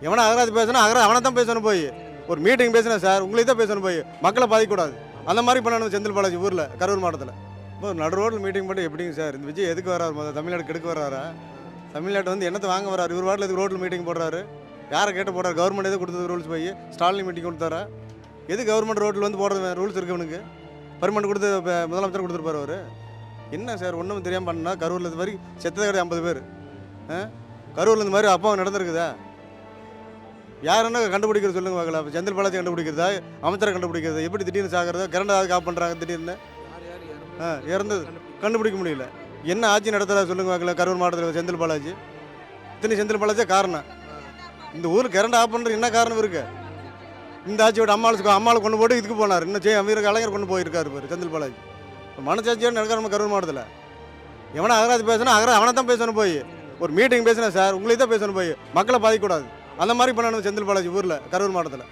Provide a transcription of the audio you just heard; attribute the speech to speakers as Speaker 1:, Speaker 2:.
Speaker 1: எவனா அகராதி பேசணும் அவனை தான் பேசணும் போய். ஒரு மீட்டிங் பேசினேன் சார், உங்களுக்கு தான் பேசணும் போய். மக்களை பாதிக்கக்கூடாது. அந்த மாதிரி பண்ணணும் செந்தில் பாலாஜி ஊரில், கரூர் மாவட்டத்தில். இப்போ நடு ரோட்டில் மீட்டிங் பண்ணி எப்படிங்க சார்? இந்த விஜய் எதுக்கு வராரு? முதல்ல தமிழ்நாடு கெடுக்க வராரா? தமிழ்நாட்டு வந்து என்னத்தை வாங்க வராரு? இவர் வாட்டில் எதுக்கு ரோட்டில் மீட்டிங் போடுறாரு? யாரை கேட்டு போடுறாரு? கவர்மெண்ட் எதுவும் கொடுத்தது ரூல்ஸ் போய் ஸ்டாலின் மீட்டிங் கொடுத்தாரா? எது கவர்மெண்ட் ரோட்டில் வந்து போடுறது ரூல்ஸ் இருக்கு அவனுக்கு? பர்மனெண்ட் கொடுத்து முதலமைச்சர் கொடுத்துருப்பாரு அவர். என்ன சார் ஒன்றும் தெரியாமல் பண்ணால் கரூரில் இது மாதிரி செத்ததை கிடையாது 50 பேர். கரூரில் இந்த மாதிரி அப்பாவும் நடந்திருக்குதா? யாருன்னா கண்டுபிடிக்கிறது சொல்லுங்க பார்க்கல. இப்போ செந்தில் பாலாஜி கண்டுபிடிக்கிறதா, அமைச்சரை கண்டுபிடிக்கிறதா? எப்படி திடீர்னு சாகிறதா? கரண்ட் ஆஃப் பண்ணுறாங்க திடீர்னு. இறந்தது கண்டுபிடிக்க முடியல. என்ன ஆட்சி நடத்துகிறா சொல்லுங்க பார்க்கல? கரூர் மாவட்டத்தில் செந்தில் பாலாஜி, இத்தனை செந்தில் பாலாஜியே காரணம். இந்த ஊருக்கு கரண்ட் ஆஃப் பண்ணுறது என்ன காரணம் இருக்கு? இந்த ஆட்சியோட அம்மாவை கொண்டு போட்டு இதுக்கு போனார். இன்னும் வீர கலைஞர் கொண்டு போயிருக்காரு பேர் செந்தில் பாலாஜி. மனசாட்சியோடு நடக்கிற நம்ம கரூர் மாவட்டத்தில். எவனா அகராதி பேசணும் அவனை தான் பேசணும் போய். ஒரு மீட்டிங் பேசினேன் சார், உங்களுக்கு தான் பேசணும் போய். மக்களை பாதிக்கக்கூடாது. அந்த மாதிரி பண்ணணும் செந்தில் பாலாஜி ஊரில், கரூர் மாவட்டத்தில்.